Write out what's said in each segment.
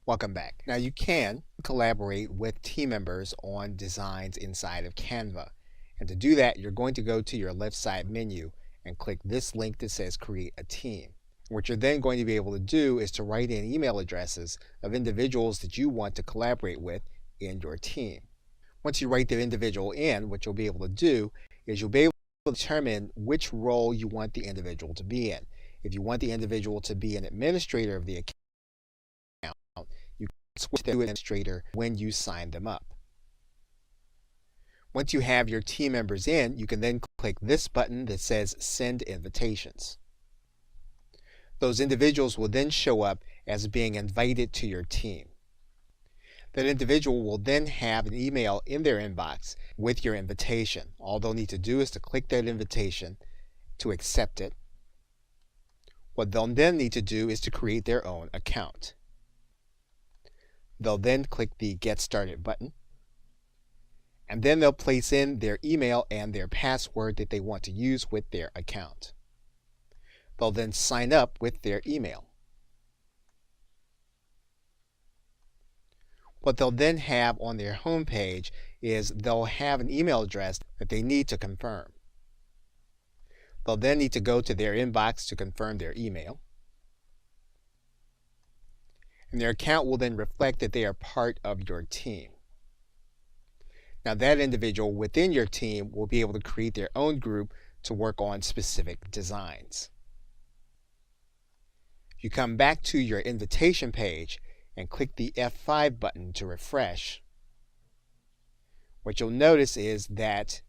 Welcome back. Now you can collaborate with team members on designs inside of Canva. And to do that, you're going to go to your left side menu and click this link that says create a team. What you're then going to be able to do is to write in email addresses of individuals that you want to collaborate with in your team. Once you write the individual in, what you'll be able to do is you'll be able to determine which role you want the individual to be in. If you want the individual to be an administrator of the account, you can switch to administrator when you sign them up. Once you have your team members in, you can then click this button that says Send Invitations. Those individuals will then show up as being invited to your team. That individual will then have an email in their inbox with your invitation. All they'll need to do is to click that invitation to accept it. What they'll then need to do is to create their own account. They'll then click the Get Started button, and then they'll place in their email and their password that they want to use with their account. They'll then sign up with their email. What they'll then have on their home page is they'll have an email address that they need to confirm. They'll then need to go to their inbox to confirm their email. And their account will then reflect that they are part of your team. Now that individual within your team will be able to create their own group to work on specific designs. If you come back to your invitation page and click the F5 button to refresh, what you'll notice is that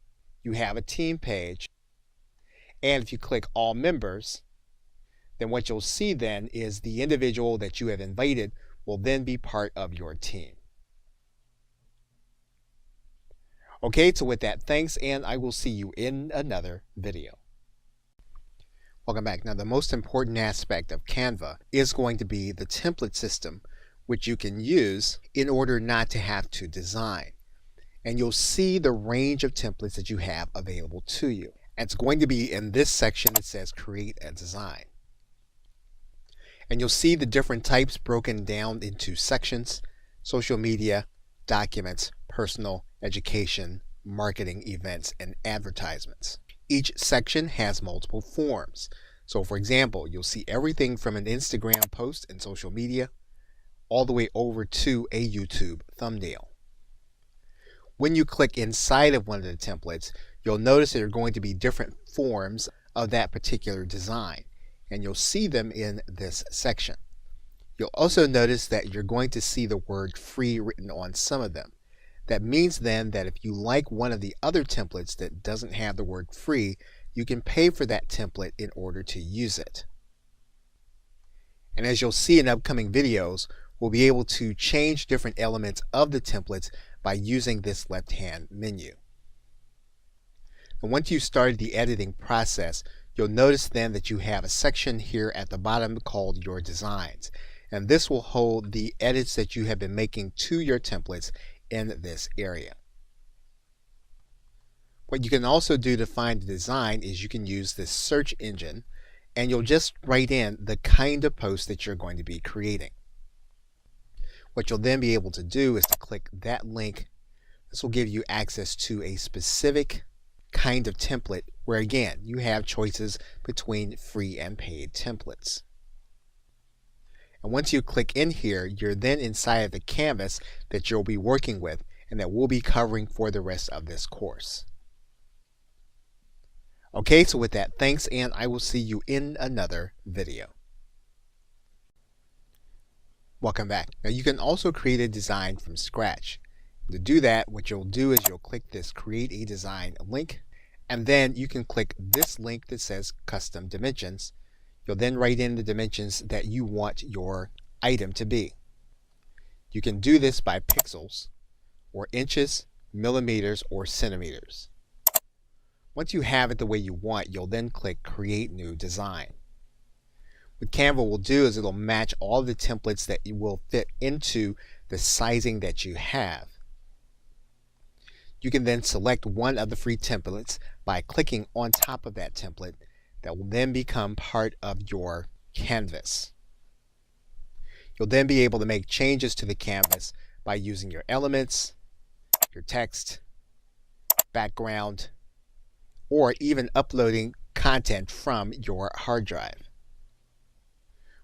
you have a team page, and if you click All Members, then what you'll see then is the individual that you have invited will then be part of your team. Okay, so with that, thanks, and I will see you in another video. Welcome back. Now the most important aspect of Canva is going to be the template system, which you can use in order not to have to design. And you'll see the range of templates that you have available to you. And it's going to be in this section that says Create a Design. And you'll see the different types broken down into sections: social media, documents, personal, education, marketing, events, and advertisements. Each section has multiple forms. So for example, you'll see everything from an Instagram post and social media all the way over to a YouTube thumbnail. When you click inside of one of the templates, you'll notice there are going to be different forms of that particular design, and you'll see them in this section. You'll also notice that you're going to see the word free written on some of them. That means then that if you like one of the other templates that doesn't have the word free, you can pay for that template in order to use it. And as you'll see in upcoming videos, we'll be able to change different elements of the templates by using this left-hand menu. And once you've started the editing process, you'll notice then that you have a section here at the bottom called Your Designs. And this will hold the edits that you have been making to your templates in this area. What you can also do to find the design is you can use this search engine, and you'll just write in the kind of post that you're going to be creating. What you'll then be able to do is to click that link. This will give you access to a specific kind of template where, again, you have choices between free and paid templates. And once you click in here, you're then inside of the canvas that you'll be working with and that we'll be covering for the rest of this course. Okay, so with that, thanks, and I will see you in another video. Welcome back. Now you can also create a design from scratch. To do that, what you'll do is you'll click this Create a Design link, and then you can click this link that says Custom Dimensions. You'll then write in the dimensions that you want your item to be. You can do this by pixels, or inches, millimeters, or centimeters. Once you have it the way you want, you'll then click Create New Design. What Canva will do is it'll match all the templates that will fit into the sizing that you have. You can then select one of the free templates by clicking on top of that template. That will then become part of your canvas. You'll then be able to make changes to the canvas by using your elements, your text, background, or even uploading content from your hard drive.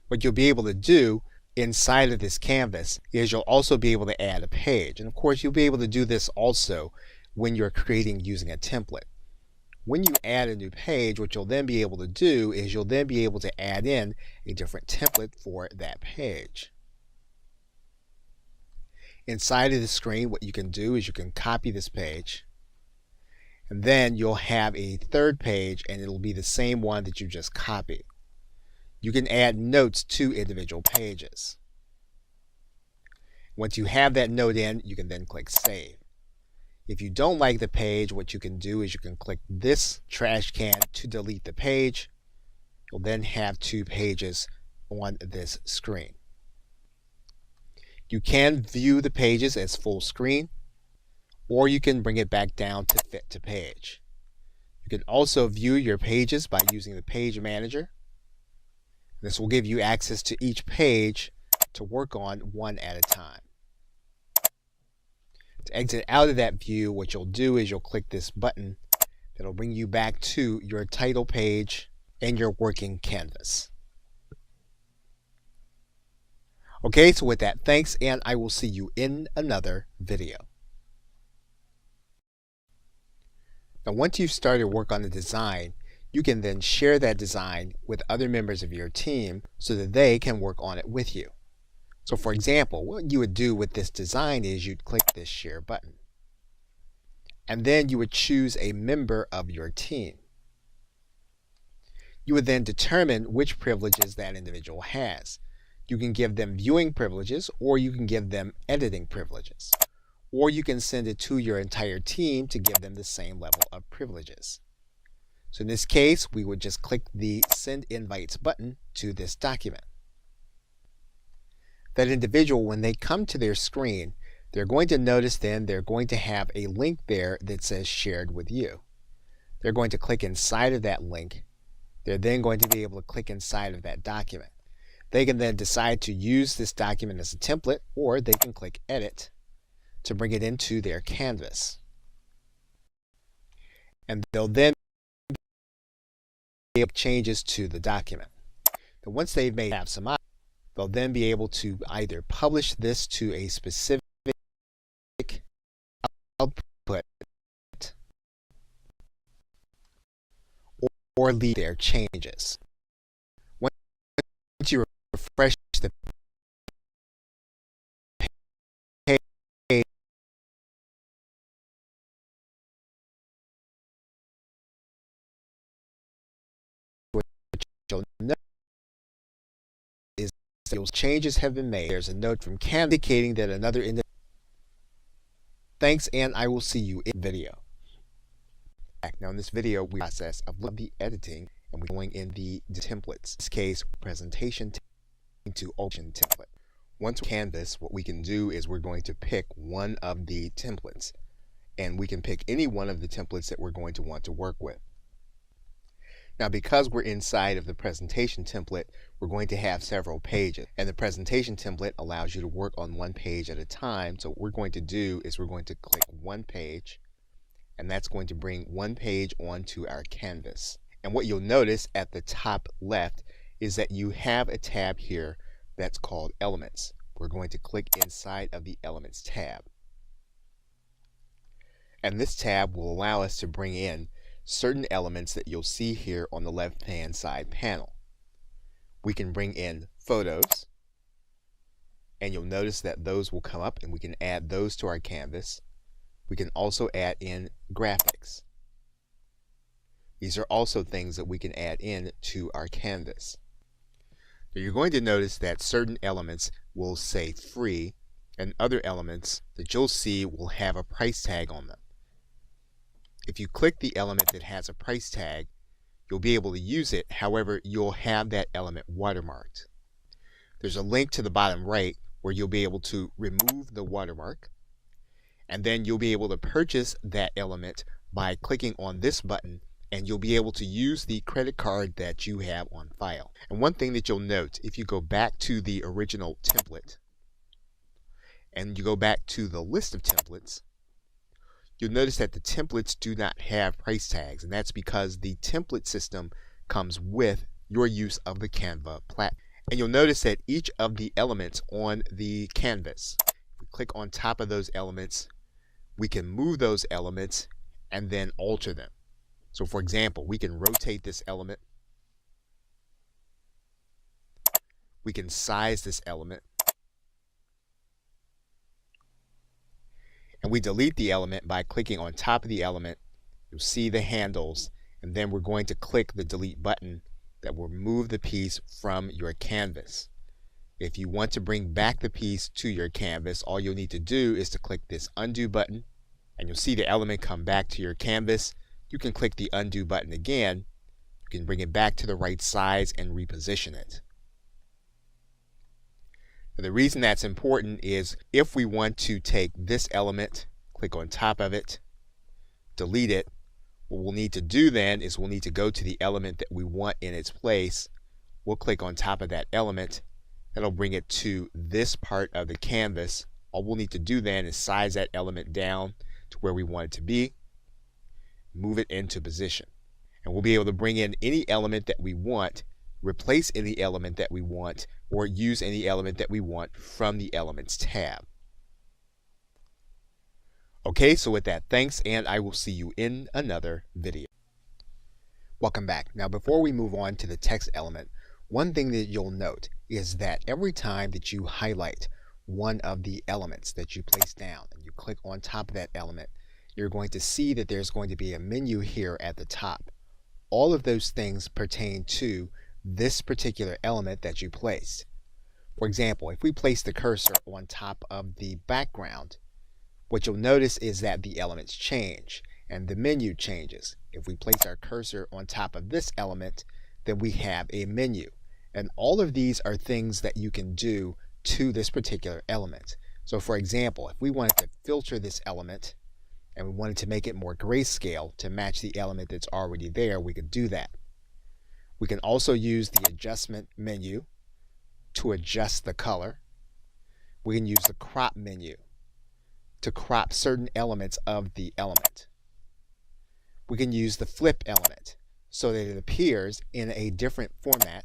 What you'll be able to do inside of this canvas is you'll also be able to add a page. And of course, you'll be able to do this also when you're creating using a template. When you add a new page, what you'll then be able to do is you'll then be able to add in a different template for that page. Inside of the screen, what you can do is you can copy this page, and then you'll have a third page, and it'll be the same one that you just copied. You can add notes to individual pages. Once you have that note in, you can then click Save. If you don't like the page, what you can do is you can click this trash can to delete the page. You'll then have two pages on this screen. You can view the pages as full screen, or you can bring it back down to fit to page. You can also view your pages by using the Page Manager. This will give you access to each page to work on one at a time. To exit out of that view, what you'll do is you'll click this button that'll bring you back to your title page and your working canvas. Okay, so with that, thanks, and I will see you in another video. Now, once you've started work on the design, you can then share that design with other members of your team so that they can work on it with you. So for example, what you would do with this design is you'd click this share button. And then you would choose a member of your team. You would then determine which privileges that individual has. You can give them viewing privileges, or you can give them editing privileges. Or you can send it to your entire team to give them the same level of privileges. So in this case, we would just click the Send Invites button to this document. That individual, when they come to their screen, they're going to notice then they're going to have a link there that says Shared with You. They're going to click inside of that link. They're then going to be able to click inside of that document. They can then decide to use this document as a template, or they can click Edit to bring it into their canvas. And they'll then make changes to the document. And once they've made some, they'll then be able to either publish this to a specific output or leave their changes. Once you refresh the page, what you'll notice is those changes have been made. There's a note from CANVA indicating that another individual. Thanks, and I will see you in the video. Now in this video, we process of the editing, and we're going in the templates. In this case, presentation to open template. Once canvas, what we can do is we're going to pick one of the templates, and we can pick any one of the templates that we're going to want to work with. Now, because we're inside of the presentation template, we're going to have several pages, and the presentation template allows you to work on one page at a time. So what we're going to do is we're going to click one page, and that's going to bring one page onto our canvas. And what you'll notice at the top left is that you have a tab here that's called Elements. We're going to click inside of the Elements tab. And this tab will allow us to bring in certain elements that you'll see here on the left-hand side panel. We can bring in photos, and you'll notice that those will come up, and we can add those to our canvas. We can also add in graphics. These are also things that we can add in to our canvas. Now you're going to notice that certain elements will say free, and other elements that you'll see will have a price tag on them. If you click the element that has a price tag, you'll be able to use it. However, you'll have that element watermarked. There's a link to the bottom right where you'll be able to remove the watermark, and then you'll be able to purchase that element by clicking on this button and you'll be able to use the credit card that you have on file. And one thing that you'll note, if you go back to the original template and you go back to the list of templates, you'll notice that the templates do not have price tags, and that's because the template system comes with your use of the Canva platform. And you'll notice that each of the elements on the canvas, if we click on top of those elements, we can move those elements and then alter them. So for example, we can rotate this element, we can size this element, and we delete the element by clicking on top of the element. You'll see the handles, and then we're going to click the delete button that will remove the piece from your canvas. If you want to bring back the piece to your canvas, all you'll need to do is to click this undo button, and you'll see the element come back to your canvas. You can click the undo button again. You can bring it back to the right size and reposition it. Now, the reason that's important is if we want to take this element, click on top of it, delete it, what we'll need to do then is we'll need to go to the element that we want in its place. We'll click on top of that element. That'll bring it to this part of the canvas. All we'll need to do then is size that element down to where we want it to be, move it into position. And we'll be able to bring in any element that we want, replace any element that we want, or use any element that we want from the Elements tab. Okay, so with that, thanks, and I will see you in another video. Welcome back. Now, before we move on to the text element, one thing that you'll note is that every time that you highlight one of the elements that you place down and you click on top of that element, you're going to see that there's going to be a menu here at the top. All of those things pertain to this particular element that you placed. For example, if we place the cursor on top of the background, what you'll notice is that the elements change and the menu changes. If we place our cursor on top of this element, then we have a menu. And all of these are things that you can do to this particular element. So for example, if we wanted to filter this element and we wanted to make it more grayscale to match the element that's already there, we could do that. We can also use the adjustment menu to adjust the color. We can use the crop menu to crop certain elements of the element. We can use the flip element so that it appears in a different format,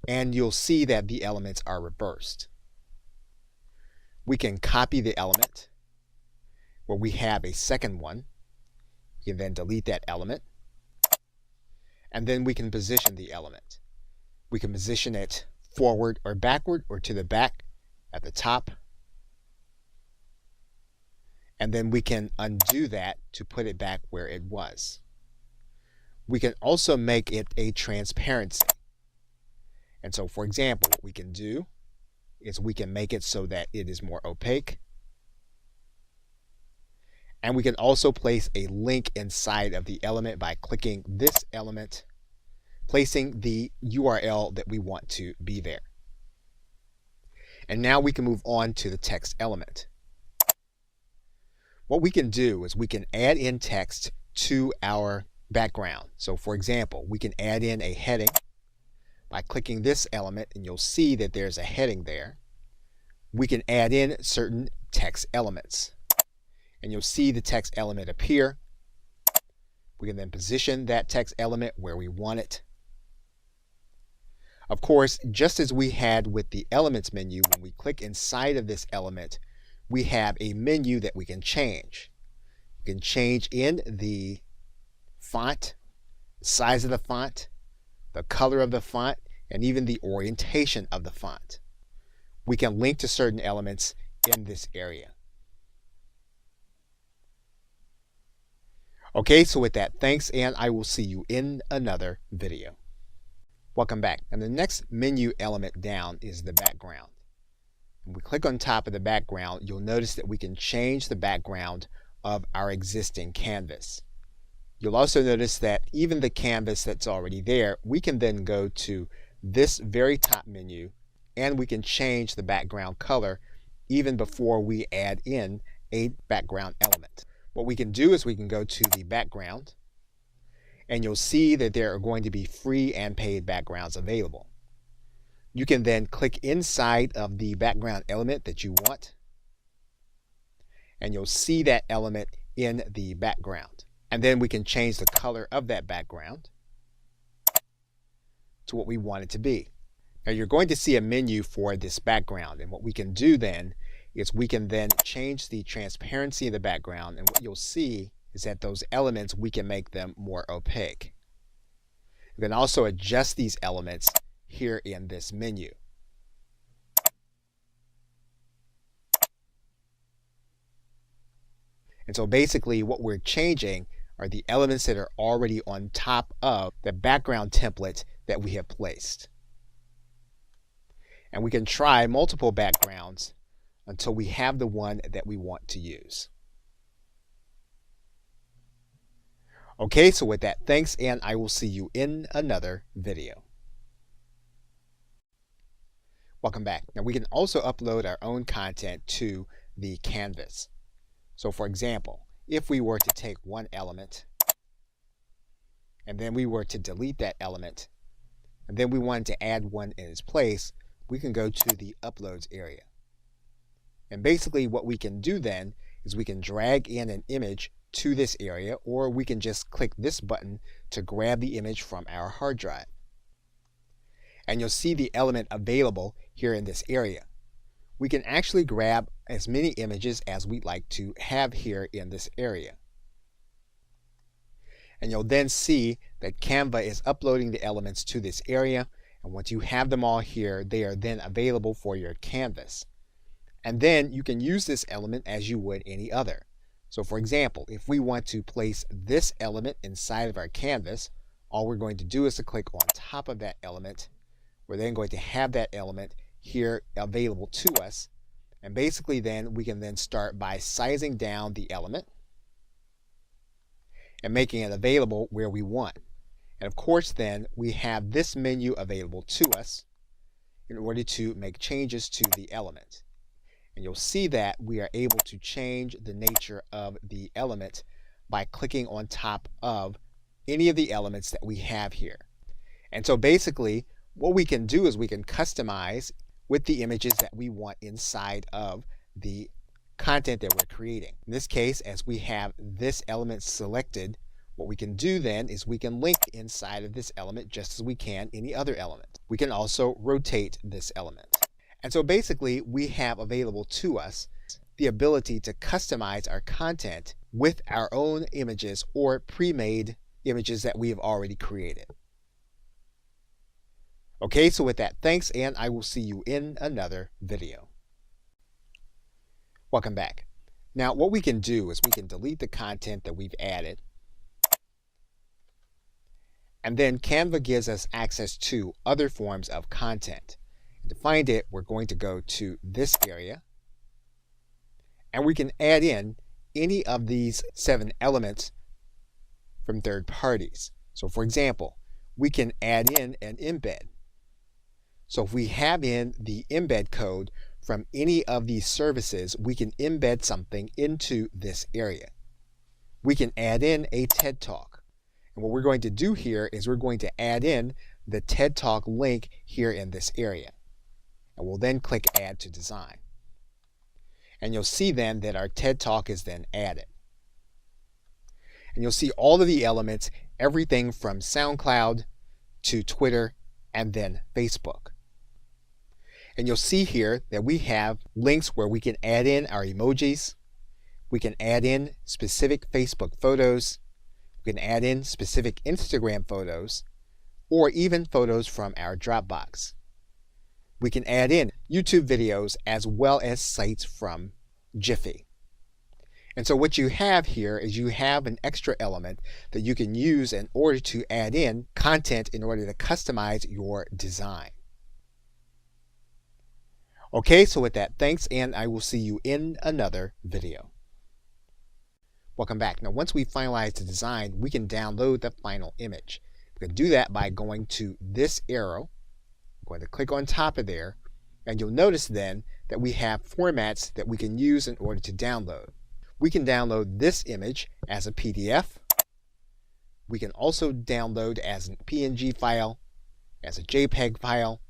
and you'll see that the elements are reversed. We can copy the element where we have a second one. You can then delete that element, and then we can position the element. We can position it forward or backward or to the back, at the top, and then we can undo that to put it back where it was. We can also make it a transparency. And so, for example, what we can do is we can make it so that it is more opaque. And we can also place a link inside of the element by clicking this element, placing the URL that we want to be there. And now we can move on to the text element. What we can do is we can add in text to our background. So for example, we can add in a heading by clicking this element, and you'll see that there's a heading there. We can add in certain text elements, and you'll see the text element appear. We can then position that text element where we want it. Of course, just as we had with the Elements menu, when we click inside of this element, we have a menu that we can change. You can change in the font, size of the font, the color of the font, and even the orientation of the font. We can link to certain elements in this area. Okay, so with that, thanks, and I will see you in another video. Welcome back. And the next menu element down is the background. When we click on top of the background, you'll notice that we can change the background of our existing canvas. You'll also notice that even the canvas that's already there, we can then go to this very top menu and we can change the background color even before we add in a background element. What we can do is we can go to the background, and you'll see that there are going to be free and paid backgrounds available. You can then click inside of the background element that you want, and you'll see that element in the background. And then we can change the color of that background to what we want it to be. Now you're going to see a menu for this background, and what we can do then is we can then change the transparency of the background, and what you'll see is that those elements, we can make them more opaque. You can also adjust these elements here in this menu. And so basically what we're changing are the elements that are already on top of the background template that we have placed. And we can try multiple backgrounds until we have the one that we want to use. Okay, so with that, thanks, and I will see you in another video. Welcome back. Now we can also upload our own content to the canvas. So for example, if we were to take one element and then we were to delete that element and then we wanted to add one in its place, we can go to the uploads area. And basically what we can do then is we can drag in an image to this area, or we can just click this button to grab the image from our hard drive. And you'll see the element available here in this area. We can actually grab as many images as we'd like to have here in this area. And you'll then see that Canva is uploading the elements to this area, and once you have them all here, they are then available for your canvas. And then you can use this element as you would any other. So for example, if we want to place this element inside of our canvas, all we're going to do is to click on top of that element. We're then going to have that element here available to us, and basically then we can then start by sizing down the element and making it available where we want. And of course then we have this menu available to us in order to make changes to the element. And you'll see that we are able to change the nature of the element by clicking on top of any of the elements that we have here. And so basically what we can do is we can customize with the images that we want inside of the content that we're creating. In this case, as we have this element selected, what we can do then is we can link inside of this element just as we can any other element. We can also rotate this element. And so basically we have available to us the ability to customize our content with our own images or pre-made images that we have already created. Okay, so with that, thanks, and I will see you in another video. Welcome back. Now what we can do is we can delete the content that we've added, and then Canva gives us access to other forms of content. To find it, we're going to go to this area, and we can add in any of these 7 elements from third parties. So for example, we can add in an embed. So if we have in the embed code from any of these services, we can embed something into this area. We can add in a TED Talk. And what we're going to do here is we're going to add in the TED Talk link here in this area. And we'll then click Add to Design. And you'll see then that our TED Talk is then added. And you'll see all of the elements, everything from SoundCloud to Twitter and then Facebook. And you'll see here that we have links where we can add in our emojis. We can add in specific Facebook photos. We can add in specific Instagram photos, or even photos from our Dropbox. We can add in YouTube videos as well as sites from Jiffy. And so what you have here is you have an extra element that you can use in order to add in content in order to customize your design. Okay, so with that, thanks, and I will see you in another video. Welcome back. Now, once we finalize the design, we can download the final image. We can do that by going to this arrow. I'm going to click on top of there, and you'll notice then that we have formats that we can use in order to download. We can download this image as a PDF. We can also download as a PNG file, as a JPEG file,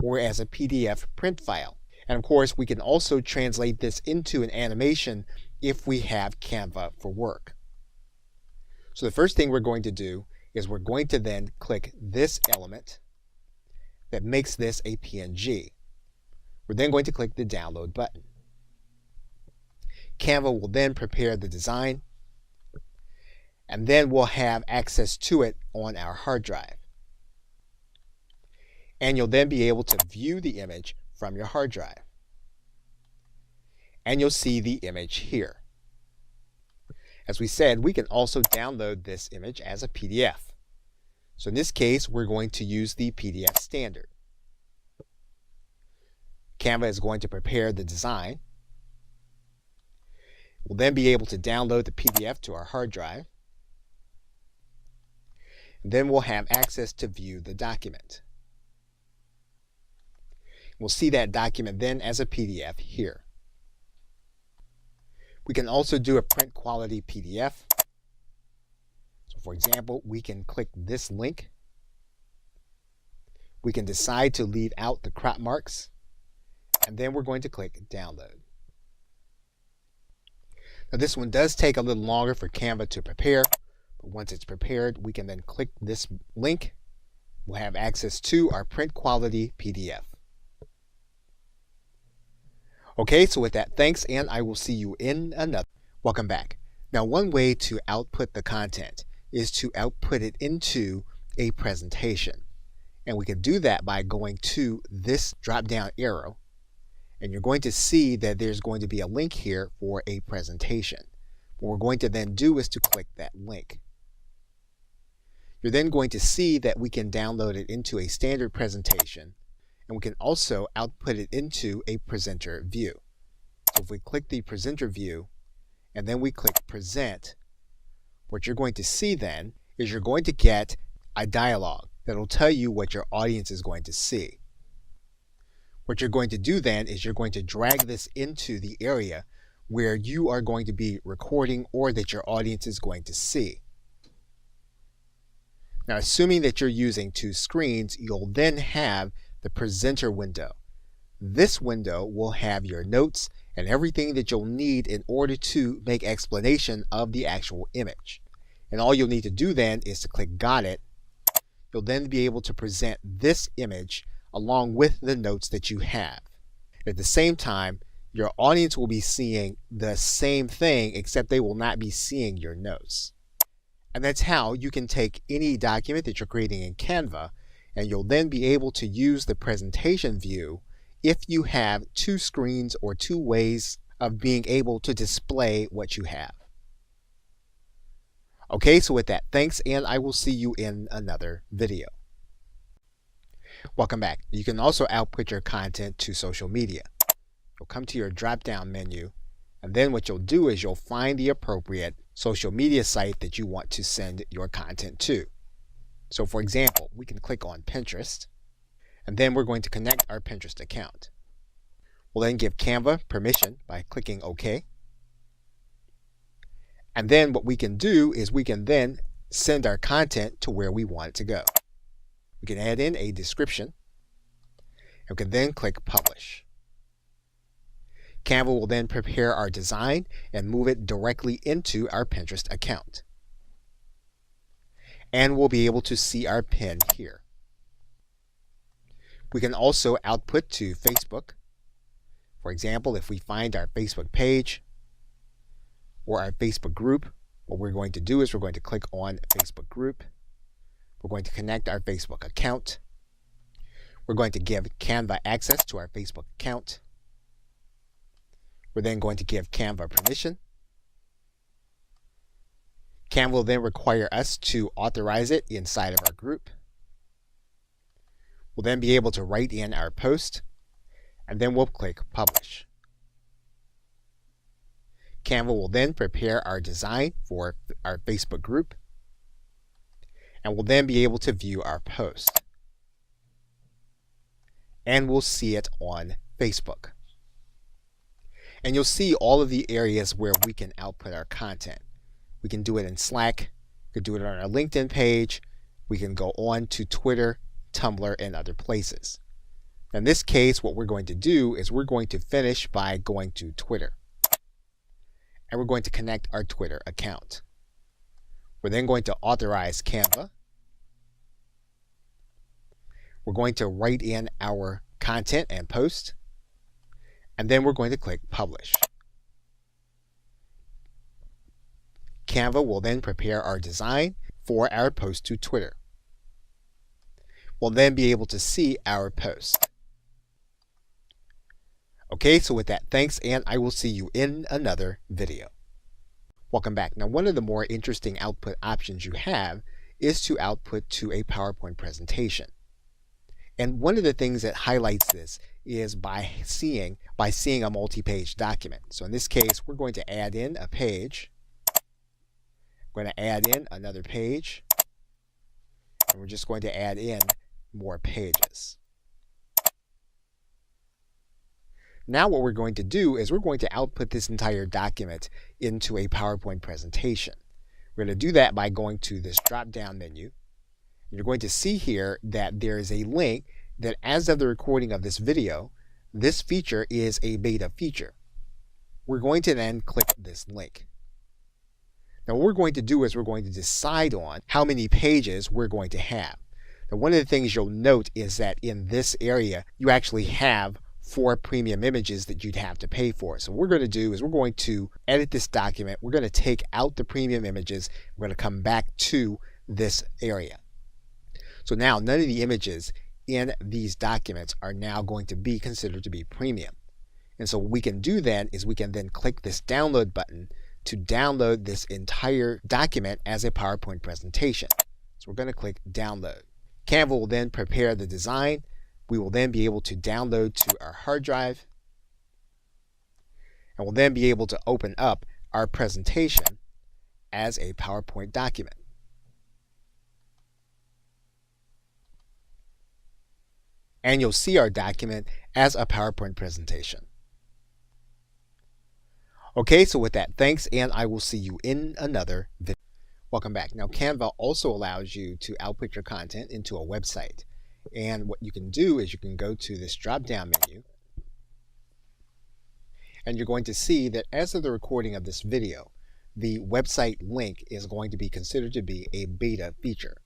or as a PDF print file. And of course, we can also translate this into an animation if we have Canva for Work. So the first thing we're going to do is we're going to then click this element that makes this a PNG. We're then going to click the download button. Canva will then prepare the design, and then we'll have access to it on our hard drive. And you'll then be able to view the image from your hard drive. And you'll see the image here. As we said, we can also download this image as a PDF. So in this case, we're going to use the PDF standard. Canva is going to prepare the design. We'll then be able to download the PDF to our hard drive. And then we'll have access to view the document. We'll see that document then as a PDF here. We can also do a print quality PDF. So for example, we can click this link. We can decide to leave out the crop marks, and then we're going to click download. Now this one does take a little longer for Canva to prepare, but once it's prepared, we can then click this link. We'll have access to our print quality PDF. Okay, so with that, thanks, and I will see you in another. Welcome back. Now, one way to output the content is to output it into a presentation. And we can do that by going to this drop-down arrow, and you're going to see that there's going to be a link here for a presentation. What we're going to then do is to click that link. You're then going to see that we can download it into a standard presentation, and we can also output it into a presenter view. So if we click the presenter view and then we click present, what you're going to see then is you're going to get a dialogue that will tell you what your audience is going to see. What you're going to do then is you're going to drag this into the area where you are going to be recording or that your audience is going to see. Now, assuming that you're using two screens, you'll then have the presenter window. This window will have your notes and everything that you'll need in order to make explanation of the actual image. And all you'll need to do then is to click Got It. You'll then be able to present this image along with the notes that you have. At the same time, your audience will be seeing the same thing, except they will not be seeing your notes. And that's how you can take any document that you're creating in Canva, and you'll then be able to use the presentation view if you have two screens or two ways of being able to display what you have. Okay, so with that, thanks, and I will see you in another video. Welcome back. You can also output your content to social media. You'll come to your drop-down menu, and then what you'll do is you'll find the appropriate social media site that you want to send your content to. So for example, we can click on Pinterest, and then we're going to connect our Pinterest account. We'll then give Canva permission by clicking OK. And then what we can do is we can then send our content to where we want it to go. We can add in a description, and we can then click Publish. Canva will then prepare our design and move it directly into our Pinterest account. And we'll be able to see our pin here. We can also output to Facebook. For example, if we find our Facebook page or our Facebook group, what we're going to do is we're going to click on Facebook group. We're going to connect our Facebook account. We're going to give Canva access to our Facebook account. We're then going to give Canva permission. Canva will then require us to authorize it inside of our group. We'll then be able to write in our post, and then we'll click Publish. Canva will then prepare our design for our Facebook group, and we'll then be able to view our post. And we'll see it on Facebook. And you'll see all of the areas where we can output our content. We can do it in Slack, we could do it on our LinkedIn page. We can go on to Twitter, Tumblr, and other places. In this case, what we're going to do is we're going to finish by going to Twitter. And we're going to connect our Twitter account. We're then going to authorize Canva. We're going to write in our content and post. And then we're going to click Publish. Canva will then prepare our design for our post to Twitter. We'll then be able to see our post. Okay, so with that, thanks, and I will see you in another video. Welcome back. Now, one of the more interesting output options you have is to output to a PowerPoint presentation. And one of the things that highlights this is by seeing a multi-page document. So in this case, we're going to add in a page. We're going to add in another page. And we're just going to add in more pages. Now what we're going to do is we're going to output this entire document into a PowerPoint presentation. We're going to do that by going to this drop-down menu. You're going to see here that there is a link that as of the recording of this video, this feature is a beta feature. We're going to then click this link. Now what we're going to do is we're going to decide on how many pages we're going to have. Now one of the things you'll note is that in this area, you actually have 4 premium images that you'd have to pay for. So what we're going to do is we're going to edit this document. We're going to take out the premium images. We're going to come back to this area. So now none of the images in these documents are now going to be considered to be premium. And so what we can do then is we can then click this download button to download this entire document as a PowerPoint presentation. So we're going to click download. Canva will then prepare the design. We will then be able to download to our hard drive. And we'll then be able to open up our presentation as a PowerPoint document. And you'll see our document as a PowerPoint presentation. Okay, so with that, thanks, and I will see you in another video. Welcome back. Now, Canva also allows you to output your content into a website. And what you can do is you can go to this drop-down menu, and you're going to see that as of the recording of this video, the website link is going to be considered to be a beta feature.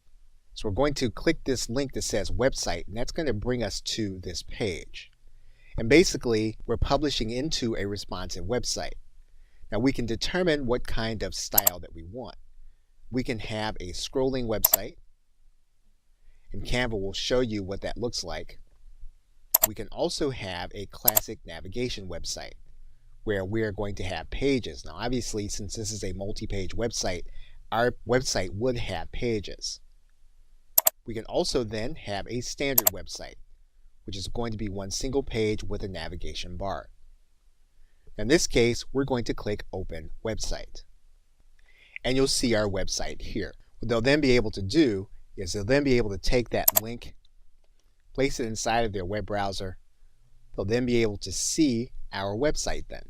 So we're going to click this link that says website, and that's going to bring us to this page. And basically, we're publishing into a responsive website. Now we can determine what kind of style that we want. We can have a scrolling website, and Canva will show you what that looks like. We can also have a classic navigation website where we're going to have pages. Now obviously, since this is a multi-page website, our website would have pages. We can also then have a standard website, which is going to be one single page with a navigation bar. In this case, we're going to click Open Website. And you'll see our website here. What they'll then be able to do is they'll then be able to take that link, place it inside of their web browser. They'll then be able to see our website then.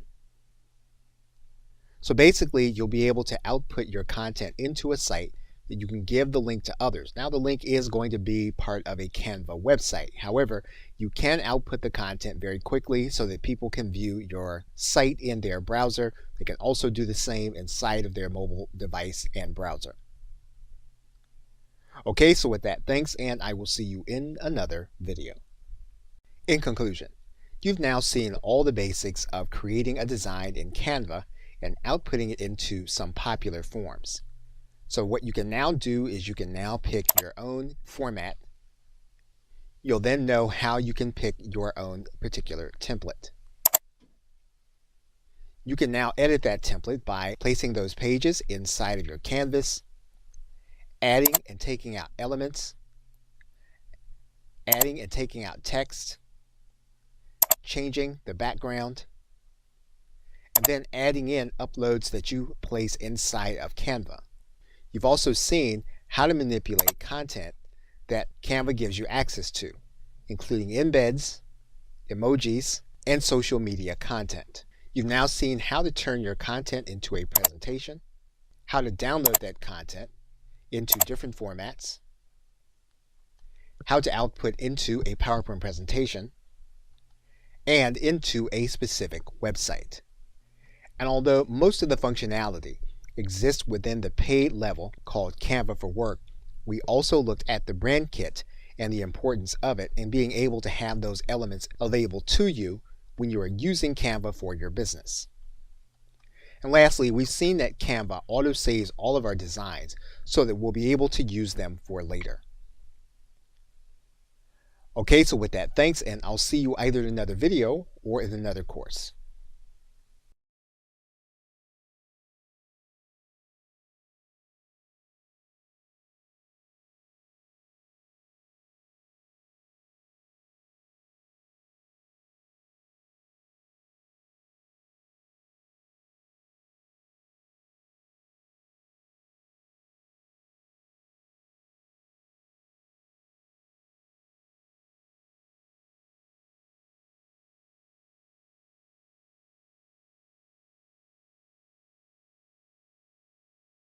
So basically, you'll be able to output your content into a site that you can give the link to others. Now the link is going to be part of a Canva website. However, you can output the content very quickly so that people can view your site in their browser. They can also do the same inside of their mobile device and browser. Okay, so with that, thanks, and I will see you in another video. In conclusion, you've now seen all the basics of creating a design in Canva and outputting it into some popular forms. So what you can now do is you can now pick your own format. You'll then know how you can pick your own particular template. You can now edit that template by placing those pages inside of your canvas, adding and taking out elements, adding and taking out text, changing the background, and then adding in uploads that you place inside of Canva. You've also seen how to manipulate content that Canva gives you access to, including embeds, emojis, and social media content. You've now seen how to turn your content into a presentation, how to download that content, into different formats, how to output into a PowerPoint presentation, and into a specific website. And although most of the functionality exists within the paid level called Canva for Work, we also looked at the brand kit and the importance of it and being able to have those elements available to you when you are using Canva for your business. And lastly, we've seen that Canva auto-saves all of our designs so that we'll be able to use them for later. Okay, so with that, thanks, and I'll see you either in another video or in another course.